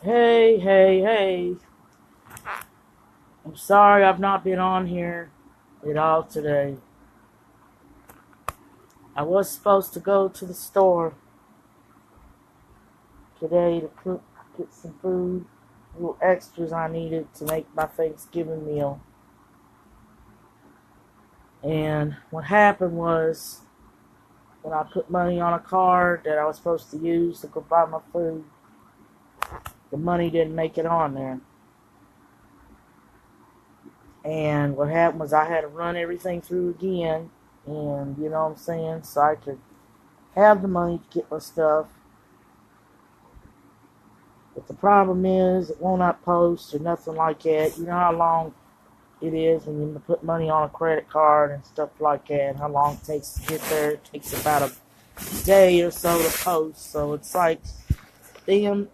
Hey, hey, hey. I'm sorry I've not been on here at all today. I was supposed to go to the store today to get some food, little extras I needed to make my Thanksgiving meal. And what happened was, when I put money on a card that I was supposed to use to go buy my food, the money didn't make it on there. And what happened was I had to run everything through again, and you know what I'm saying, so I could have the money to get my stuff. But the problem is, it will not post or nothing like that. You know how long it is when you put money on a credit card and stuff like that, and how long it takes to get there. It takes about a day or so to post. So damn,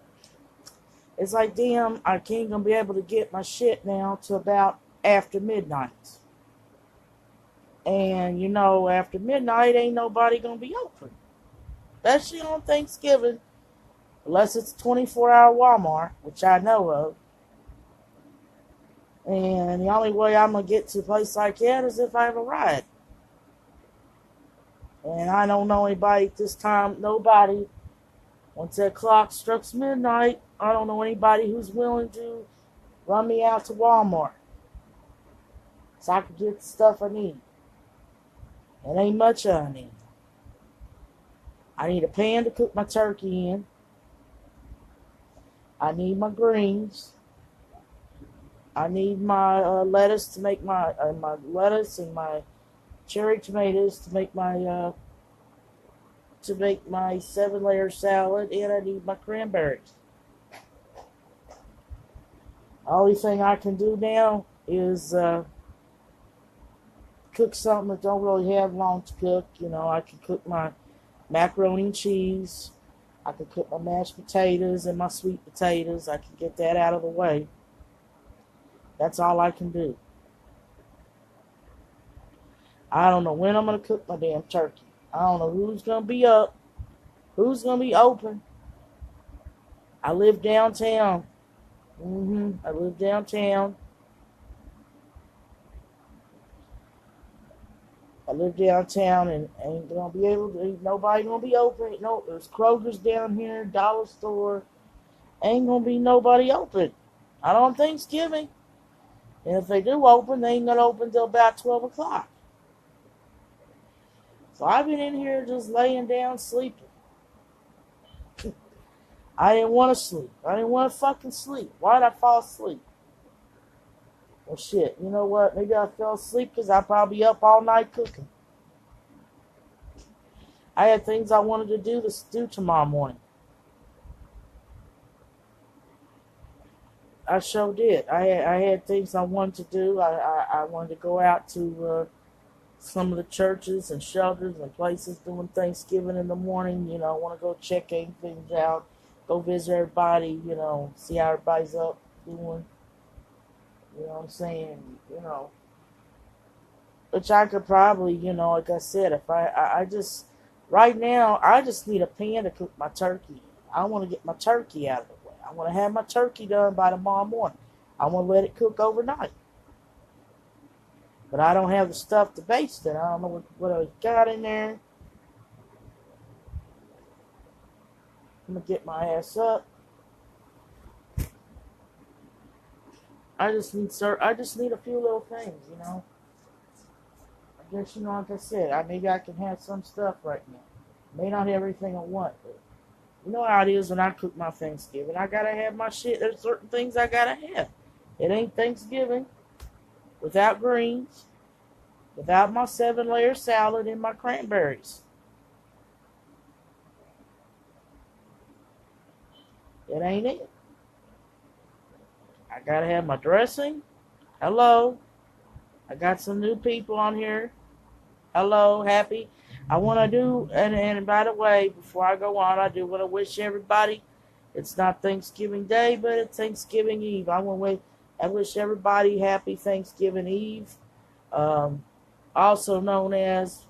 damn, I can't gonna be able to get my shit now till about after midnight. And you know, after midnight, ain't nobody gonna be open, especially on Thanksgiving, unless it's 24-hour Walmart, which I know of. And the only way I'm going to get to a place like that is if I have a ride. And I don't know anybody at this time, nobody. Once that clock strikes midnight, I don't know anybody who's willing to run me out to Walmart so I can get the stuff I need. It ain't much I need. I need a pan to cook my turkey in. I need my greens. I need my lettuce to make my lettuce and my cherry tomatoes to make my 7-layer salad, and I need my cranberries. The only thing I can do now is cook something that don't really have long to cook. You know, I can cook my macaroni and cheese. I can cook my mashed potatoes and my sweet potatoes. I can get that out of the way. That's all I can do. I don't know when I'm going to cook my damn turkey. I don't know who's going to be up, who's going to be open. I live downtown. I live downtown. I live downtown and ain't gonna be able to. Ain't nobody gonna be open. No, there's Kroger's down here, dollar store. Ain't gonna be nobody open. Not on Thanksgiving. And if they do open, they ain't gonna open till about 12 o'clock. So I've been in here just laying down sleeping. I didn't want to sleep. I didn't want to fucking sleep. Why'd I fall asleep? Well, shit. You know what? Maybe I fell asleep because I probably up all night cooking. I had things I wanted to do tomorrow morning. I sure did. I had things I wanted to do. I wanted to go out to some of the churches and shelters and places doing Thanksgiving in the morning. You know, I want to go check things out, go visit everybody. You know, see how everybody's up doing. You know what I'm saying? You know, which I could probably, you know, like I said, if I just right now I just need a pan to cook my turkey. I want to get my turkey out of the way. I want to have my turkey done by tomorrow morning. I want to let it cook overnight. But I don't have the stuff to baste it. I don't know what I got in there. I'm going to get my ass up. I just need a few little things, you know. I guess, you know, like I said, maybe I can have some stuff right now. May not have everything I want, but you know how it is when I cook my Thanksgiving. I gotta have my shit. There's certain things I gotta have. It ain't Thanksgiving without greens, without my 7-layer salad and my cranberries. It ain't it. I gotta have my dressing. Hello. I got some new people on here. Hello, happy. I want to do, and by the way, before I go on, I do want to wish everybody, it's not Thanksgiving Day, but it's Thanksgiving Eve. I wish everybody happy Thanksgiving Eve, also known as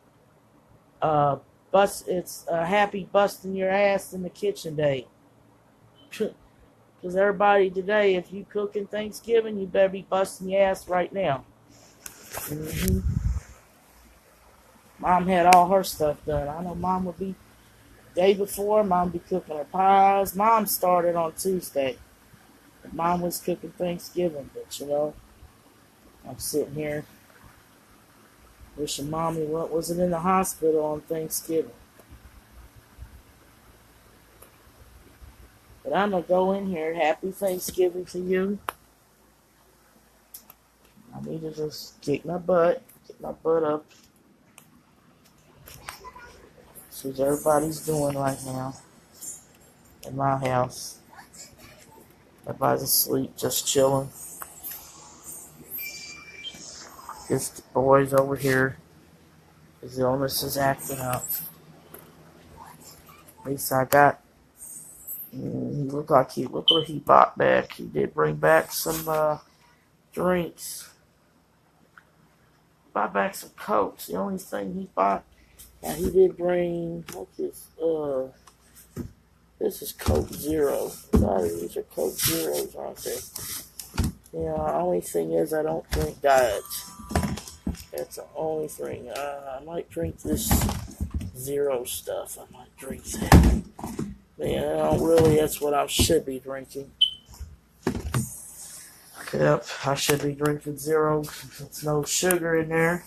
it's happy busting your ass in the kitchen day. Because everybody today, if you cooking Thanksgiving, you better be busting your ass right now. Mom had all her stuff done. I know Mom would be day before. Mom be cooking her pies. Mom started on Tuesday. Mom was cooking Thanksgiving, but I'm sitting here wishing Mommy wasn't in the hospital on Thanksgiving. But I'm gonna go in here. Happy Thanksgiving to you. I need to just get my butt up. See what everybody's doing right now in my house. Everybody's asleep, just chilling. Just the boys over here. His illness is acting up. At least I got. Look what he bought back. He did bring back some drinks. Bought back some Cokes. The only thing he bought. Now he did bring. What's this? This is Coke Zero. These are Coke Zeros, aren't they? Yeah. The only thing is I don't drink diet. That's the only thing. I might drink this zero stuff. I might drink that. Man, I don't really. That's what I should be drinking. Yep, I should be drinking zero. There's no sugar in there.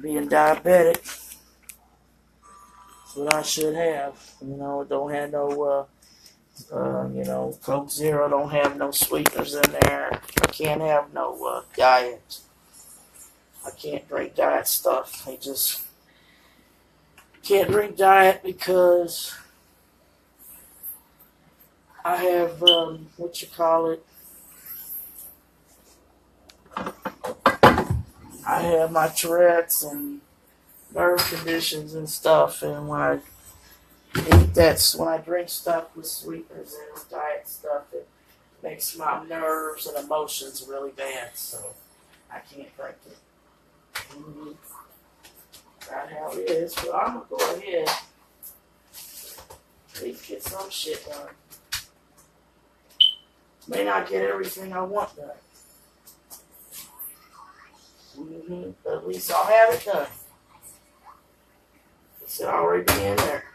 Being diabetic. That's what I should have. It don't have no, Coke Zero don't have no sweeteners in there. I can't have no diet. I can't drink diet stuff. I just can't drink diet because I have, I have my Tourette's and nerve conditions and stuff, and when I when I drink stuff with sweeteners and diet stuff, it makes my nerves and emotions really bad, so I can't drink it. That's how it is, but I'm gonna go ahead at least get some shit done. May not get everything I want done. But at least I'll have it done. It's already be in there.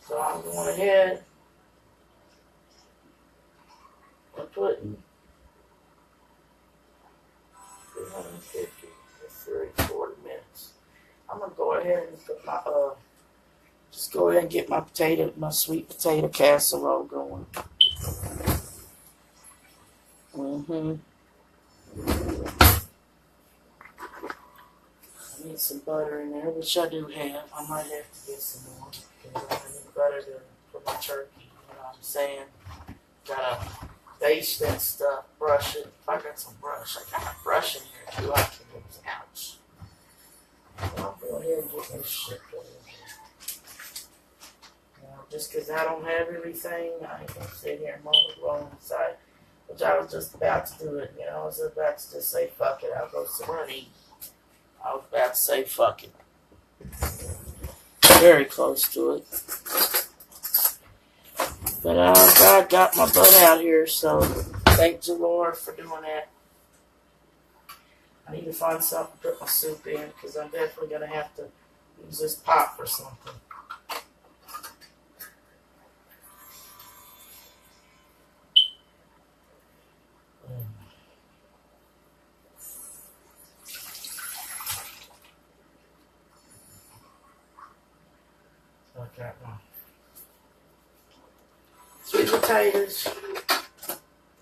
So I'm going ahead and putting 350 to 40 minutes. I'm gonna go ahead and put my just go ahead and get my sweet potato casserole going. I need some butter in there, which I do have. I might have to get some more because I need butter for my turkey. You know what I'm saying? Gotta baste that stuff, brush it. If I got some brush, I got a brush in here too. I can use. Ouch. I'll go ahead and get this shit going. Just because I don't have everything, I ain't gonna sit here and mow the wrong side. Which I was just about to do it. I was about to just say fuck it. I'll go somewhere and eat. I was about to say fuck it. Very close to it. But God got my butt out here, so thank the Lord for doing that. I need to find something to put my soup in because I'm definitely going to have to use this pot for something. I got my sweet potatoes.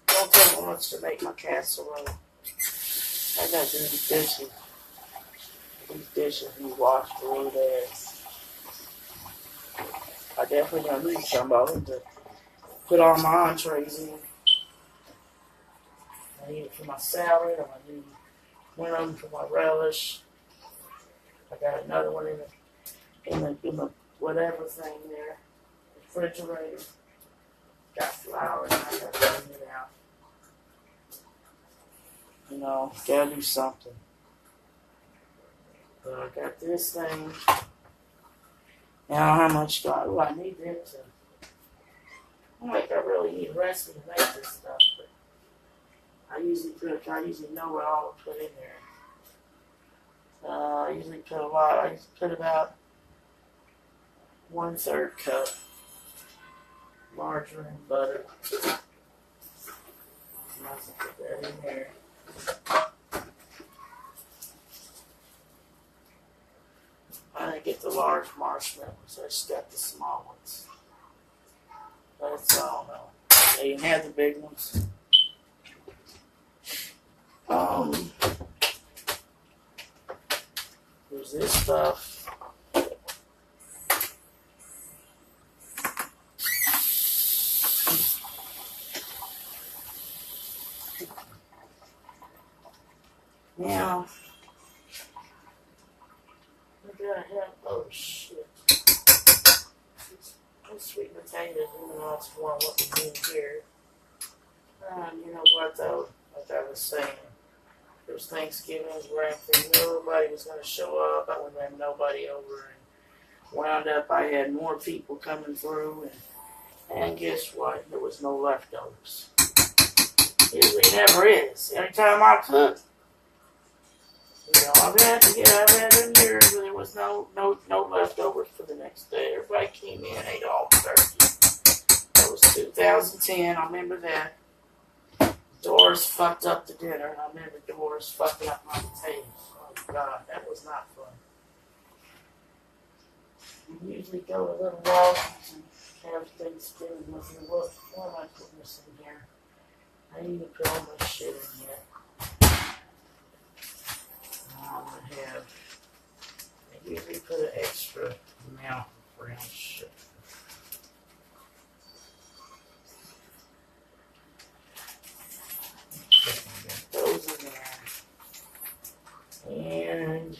Don't take much to make my casserole. I gotta do the dishes. These dishes be washed really bad. I definitely gonna need some of them to put all my entrees in. I need it for my salad, or I need one of them for my relish. I got another one in the whatever thing there, refrigerator. Got flour and I gotta clean it out. Gotta do something. But I got this thing. Now how much do I need them to I'm like, I really need a recipe to make this stuff, but I usually know what all to put in there. I usually put a lot. I usually put about 1/3 cup margarine, butter. I can put that in there. I didn't get the large marshmallows. I just got the small ones. That's all. No, they didn't have the big ones. There's this stuff. Now, I gotta have, oh shit. Those sweet potatoes, even though it's more what we do here. You know what though? Like I was saying, there's Thanksgivings where nobody was going to show up. I wouldn't have nobody over, and wound up I had more people coming through, and guess what? There was no leftovers. Usually never is. Every time I cook, you know, I've had them years where there was no leftovers for the next day. Everybody came in, ate all the turkey. That was 2010. I remember that. Doris fucked up the dinner. I remember Doris fucking up my potatoes. Oh God, that was not fun. We usually go a little Walgreens and have Thanksgiving with me. Look, why am I putting this in here? I didn't even put all my shit in yet. I'm gonna have. I usually put an extra amount of brown sugar. Those in there. And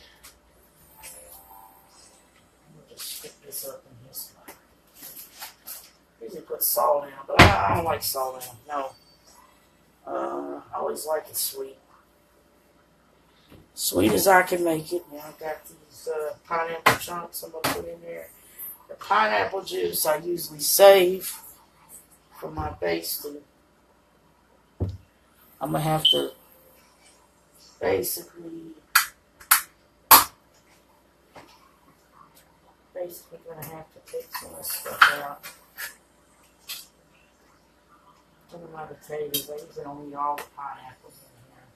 we'll just stick this up in his spot. Usually put salt in, but I don't like salt in. No. I always like it sweet. Sweet as I can make it. Now I've got these pineapple chunks I'm going to put in there. The pineapple juice I usually save for my basting. I'm going to have to basically going to have to take some of this stuff out. Some of my potatoes, I usually don't eat all the pineapples in here,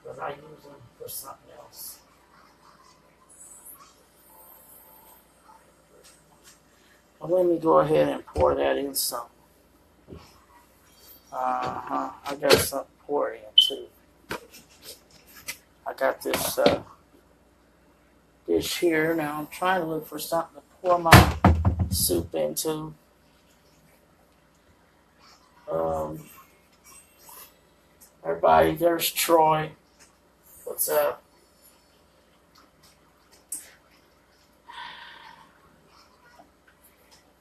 but I use them for something else. Well, let me go ahead and pour that in some. I got something to pour in too. I got this dish here. Now I'm trying to look for something to pour my soup into. Everybody, there's Troy. What's up?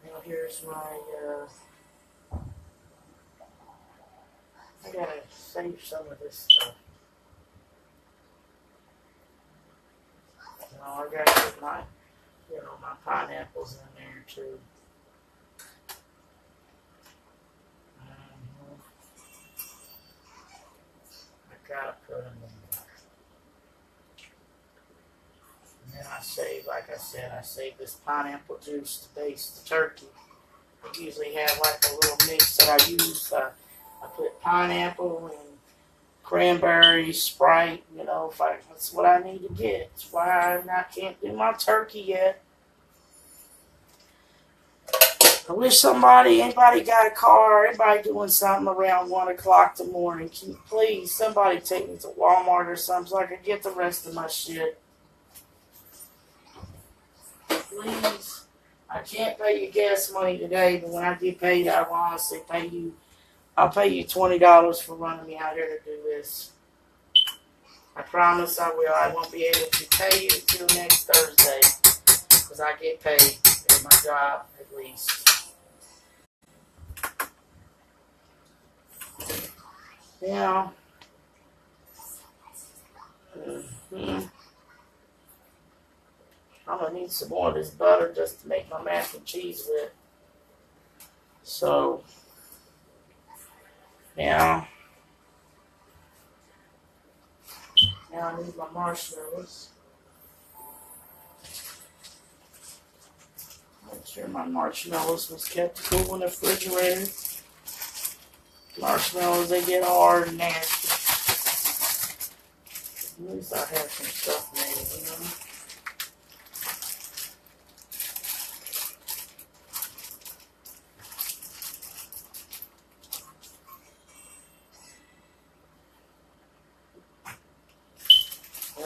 Now here's my, I gotta save some of this stuff. I gotta put my, my pineapples in there too. I gotta put them in there. And then I save, like I said, I save this pineapple juice to baste the turkey. I usually have like a little mix that I use. I put pineapple and cranberry, Sprite, that's what I need to get. That's why I can't do my turkey yet. I wish anybody got a car, anybody doing something around 1 o'clock in the morning. Can you please, somebody take me to Walmart or something so I can get the rest of my shit. Please. I can't pay you gas money today, but when I get paid, I will honestly pay you. I'll pay you $20 for running me out here to do this. I promise I will. I won't be able to pay you until next Thursday because I get paid at my job at least. Now, I'm going to need some more of this butter just to make my mac and cheese with. So now I need my marshmallows. Make sure my marshmallows was kept cool in the refrigerator. Marshmallows, they get hard and nasty. At least I have some stuff made, you know.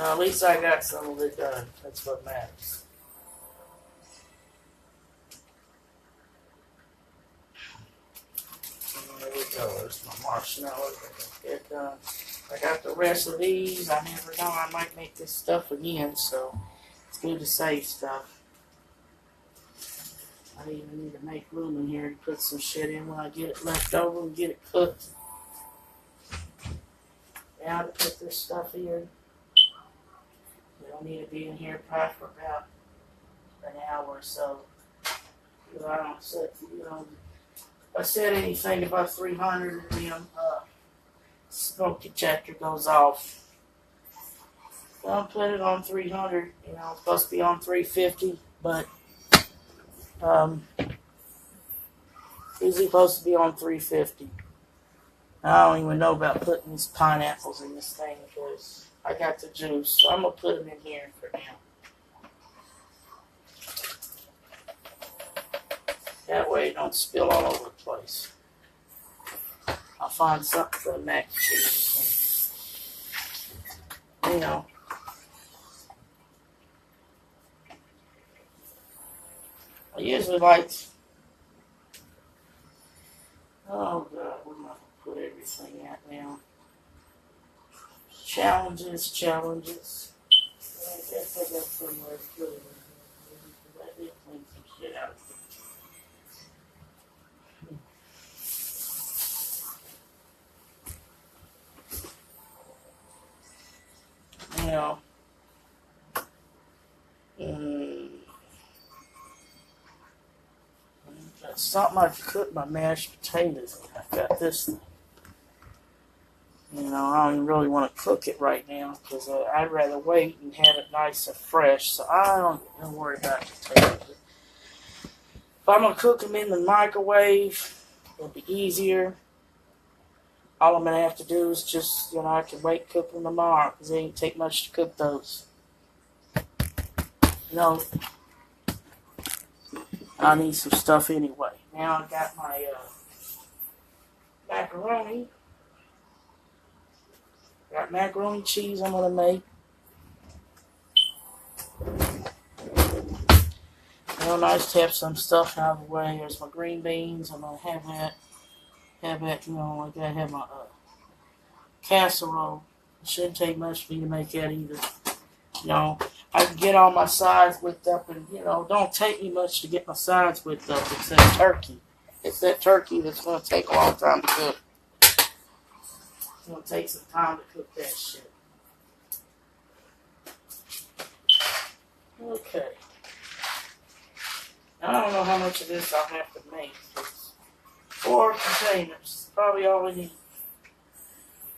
At least I got some of it done. That's what matters. There we go. There's my marshmallows. Get done. I got the rest of these. I never know. I might make this stuff again, so it's good to save stuff. I even need to make room in here to put some shit in when I get it left over and get it cooked. Now to put this stuff here. We don't need to be in here probably for about an hour or so. Because I don't set, if I said anything about 300 and then smoke detector goes off. Don't put it on 300. It's supposed to be on 350, but usually supposed to be on 350. I don't even know about putting these pineapples in this thing because I got the juice, so I'm going to put them in here for now. That way it don't spill all over the place. I'll find something for the mac and cheese. I usually like... Oh, God, where am I going to put everything at now? Challenges. I guess I got somewhere to put it. I did clean some shit out. That's something I cook my mashed potatoes. I got this thing. I don't even really want to cook it right now because I'd rather wait and have it nice and fresh. So I don't worry about potatoes. If I'm going to cook them in the microwave, it'll be easier. All I'm going to have to do is just, I can wait cook them tomorrow because it ain't take much to cook those. I need some stuff anyway. Now I got my macaroni. Got macaroni cheese I'm going to make. Nice to have some stuff out of the way. There's my green beans. I'm going to have that. I got to have my casserole. It shouldn't take much for me to make that either. I can get all my sides whipped up and, don't take me much to get my sides whipped up. It's that turkey. It's that turkey that's going to take a long time to cook. It's going to take some time to cook that shit. Okay. I don't know how much of this I'll have to make. 4 containers. Probably all we need.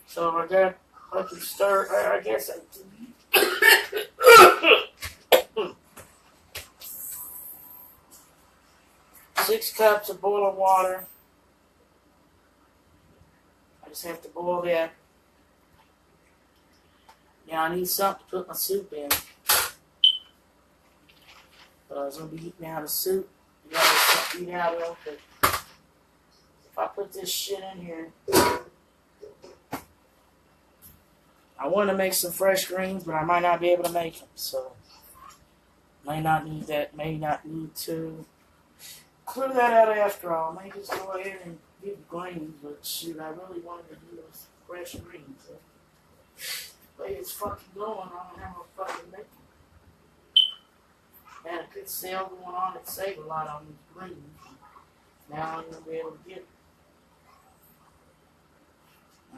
So I can stir. I guess I do. 6 cups of boiling water. I just have to boil that. Now I need something to put my soup in. I was going to be eating out of soup. You gotta eat out of it. If I put this shit in here, I want to make some fresh greens, but I might not be able to make them. So, may not need that. May not need to clear that out after all. I may just go ahead and get the greens, but shoot, I really wanted to do those fresh greens. So, the way it's fucking going, I don't have no fucking making. Had a good sale going on. It saved a lot on these greens. Now I'm going to be able to get it.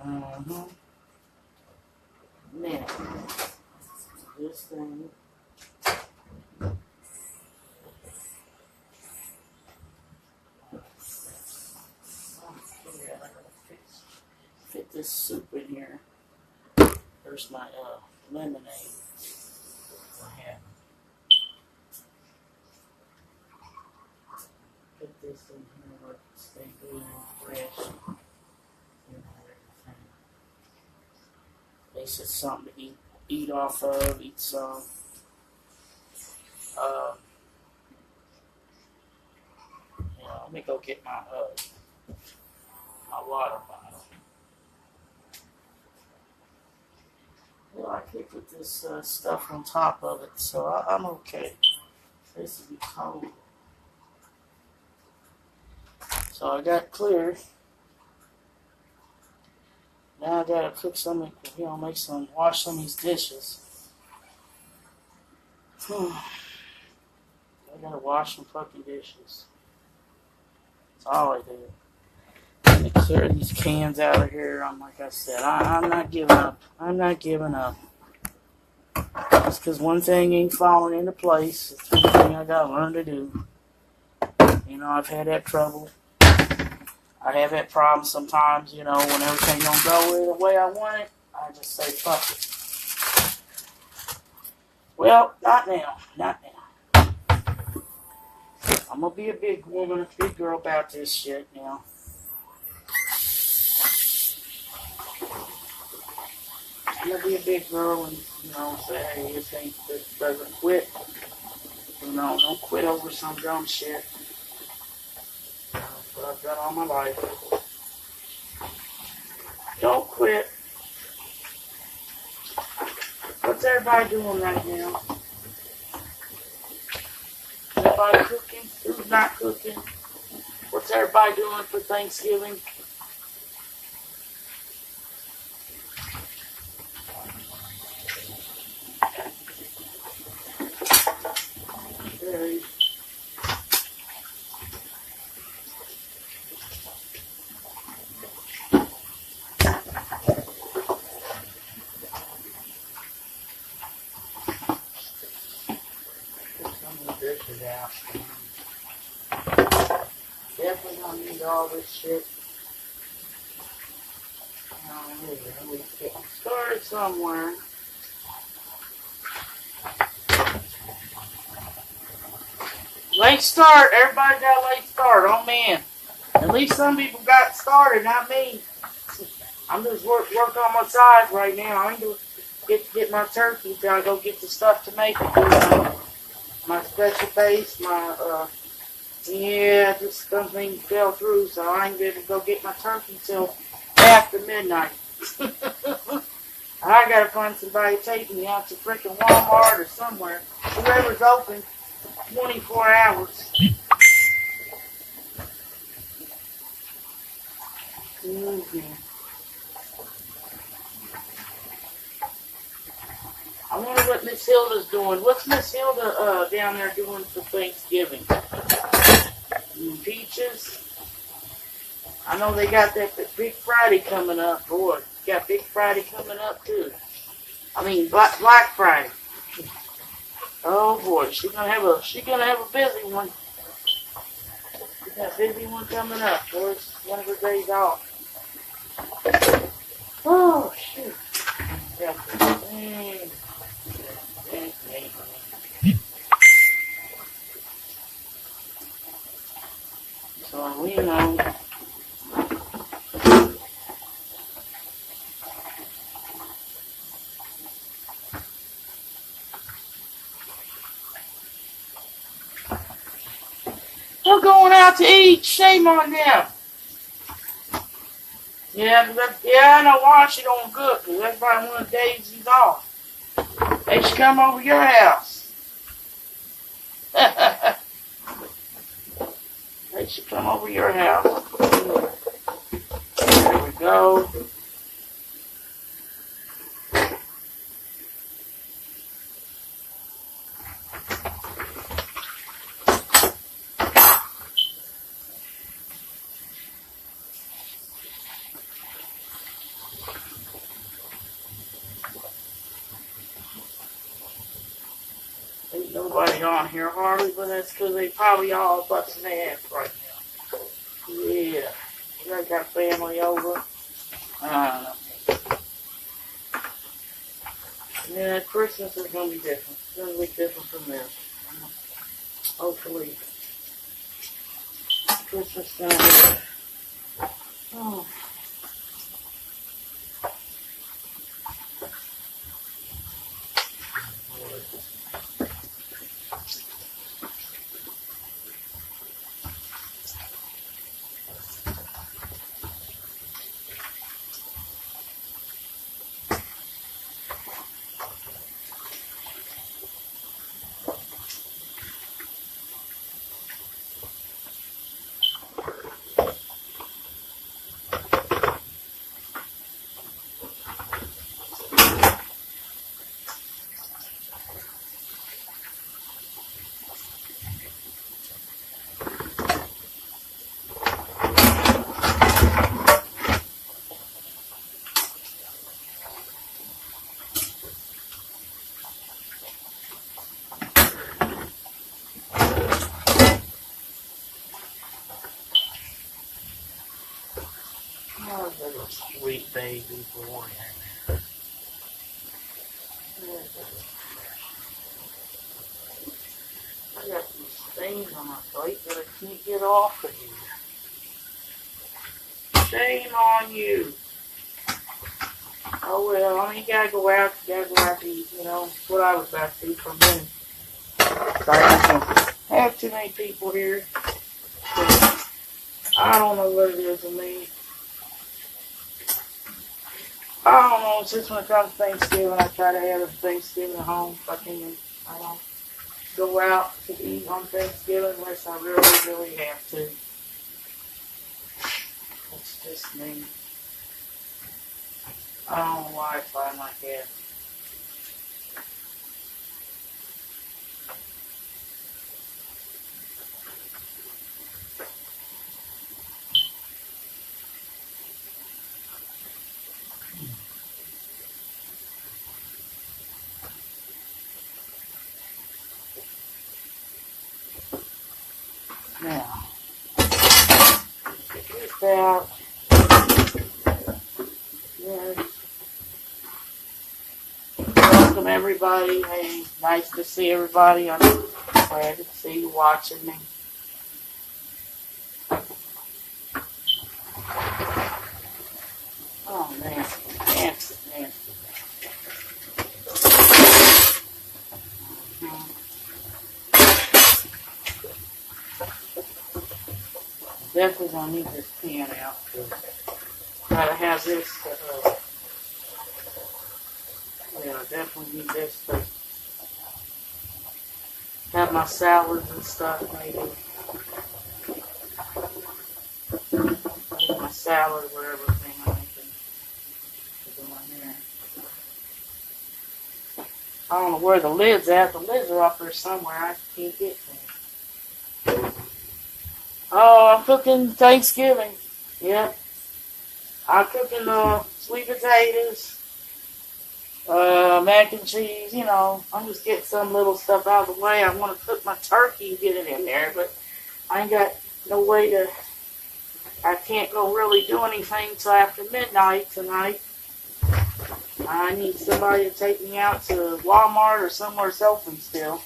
Now, this thing. this soup in here. There's my lemonade. I have. Put this in here where it can stay good and fresh. You know, everything. At least it's something to eat off of, eat some. Let me go get my water bottle. Well, I can put this stuff on top of it, so I'm okay. This will be cold. So I got clear. Now I gotta cook some, wash some of these dishes. I gotta wash some fucking dishes. That's all I do. And to clear these cans out of here, like I said, I'm not giving up. I'm not giving up. Just because one thing ain't falling into place, it's one thing I gotta learn to do. You know, I've had that trouble. I have that problem sometimes, when everything don't go the way I want it, I just say, fuck it. Well, not now. Not now. I'm gonna be a big woman, a big girl about this shit now. I'm gonna be a big girl and, say, hey, this doesn't quit. Don't quit over some dumb shit. That's what I've done all my life. Don't quit. What's everybody doing right now? Everybody cooking? Who's not cooking? What's everybody doing for Thanksgiving? Out. Definitely gonna need all this shit. We get started somewhere. Late start. Everybody got a late start. Oh man. At least some people got started, not me. I'm just work on my sides right now. I need to get my turkey. Gotta go get the stuff to make it. My special base, just something fell through, so I ain't able to go get my turkey till after midnight. I gotta find somebody to take me out to freaking Walmart or somewhere. Whoever's open 24 hours. I wonder what Miss Hilda's doing. What's Miss Hilda down there doing for Thanksgiving? Peaches? I know they got that Big Friday coming up. Boy, got Big Friday coming up too. I mean Black Friday. Oh boy, she's gonna have a busy one. She got a busy one coming up. Boy, it's one of her days off. Oh shoot. So we know. They're going out to eat. Shame on them. Yeah, I know why she don't cook. Because that's probably one of the days she's off. They should come over your house. They should come over your house. There we go. Ain't nobody on here hardly, but that's because they probably all busting their ass right now. Yeah. You guys got family over? I don't know. Christmas is going to be different. It's going to be different from this. Hopefully, Christmas is going to be... Oh. Oh, little sweet baby boy. I got some stains on my plate that I can't get off of here. Shame on you. Oh well, I mean, you gotta go out to eat, you know. That's what I was about to do for me. Sorry, I don't have too many people here. I don't know what it is with me. I don't know, since when it comes to Thanksgiving, I try to have a Thanksgiving at home if I can. I don't go out to eat on Thanksgiving unless I really, really have to. It's just me. I don't know why it's like that. Now, get this out. Yeah. Welcome everybody. Hey, nice to see everybody. I'm glad to see you watching me. Oh man, nasty, nasty. Definitely gonna need this pan out. Gotta have this. Yeah, I definitely need this to have my salads and stuff. Maybe my salad or everything I can put them on there. I don't know where the lid's at. The lids are up there somewhere. I can't get them. Oh, I'm cooking Thanksgiving. Yep. I'm cooking sweet potatoes, mac and cheese. You know, I'm just getting some little stuff out of the way. I want to cook my turkey and get it in there, but I ain't got no way to. I can't go really do anything till after midnight tonight. I need somebody to take me out to Walmart or somewhere open still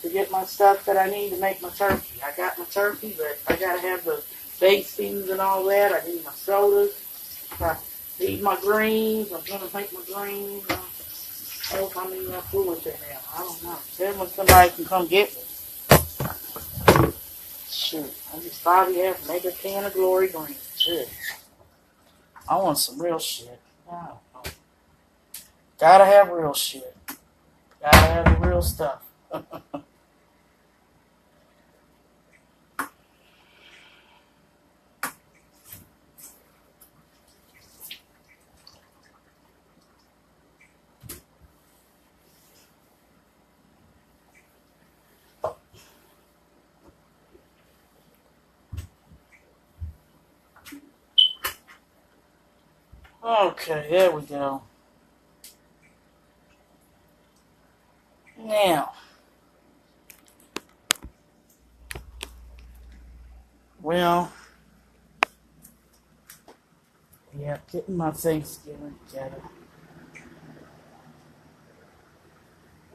to get my stuff that I need to make my turkey. I got my turkey, but I gotta have the bastings and all that. I need my sodas. I need my greens. I'm gonna make my greens. I don't know if I'm even foolish right now. I don't know. Tell me when somebody can come get me. Shoot, I just thought he had to make a can of Glory Green. Shit. I want some real shit. Oh. Gotta have real shit. Gotta have the real stuff. Okay, there we go. Now, well, yeah, getting my Thanksgiving together.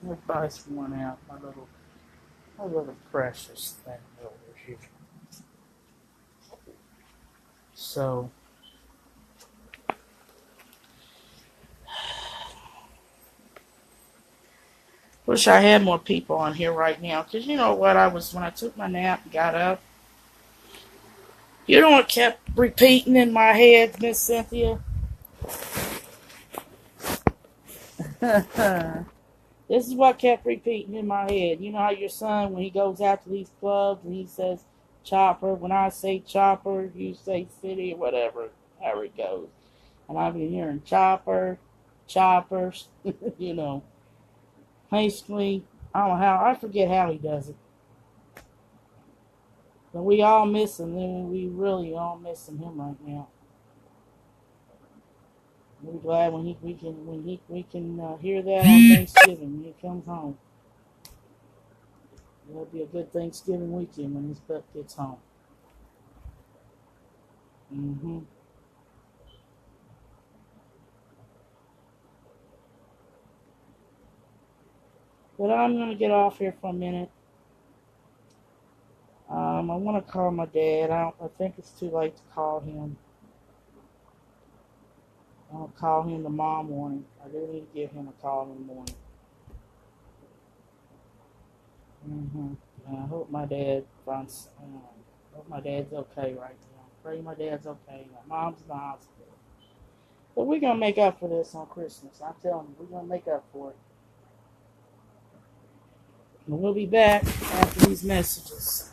Everybody's worn out. My little precious thing over here. So, wish I had more people on here right now. Because you know what? When I took my nap and got up, you know what kept repeating in my head, Miss Cynthia? This is what kept repeating in my head. You know how your son, when he goes out to these clubs and he says chopper, when I say chopper, you say city or whatever, however it goes. And I've been hearing chopper, choppers, you know. Basically, I don't know how, I forget how he does it. But we all miss him, and we really all missing him right now. We're glad when we can hear that on Thanksgiving when he comes home. It'll be a good Thanksgiving weekend when his butt gets home. Mm-hmm. But I'm gonna get off here for a minute. I want to call my dad. I think it's too late to call him. I'll call him tomorrow morning. I do need to give him a call in the morning. Mm-hmm. I hope my dad finds. Hope my dad's okay right now. Pray my dad's okay. My mom's in the hospital. But we're gonna make up for this on Christmas. I'm telling you, we're gonna make up for it. And we'll be back after these messages.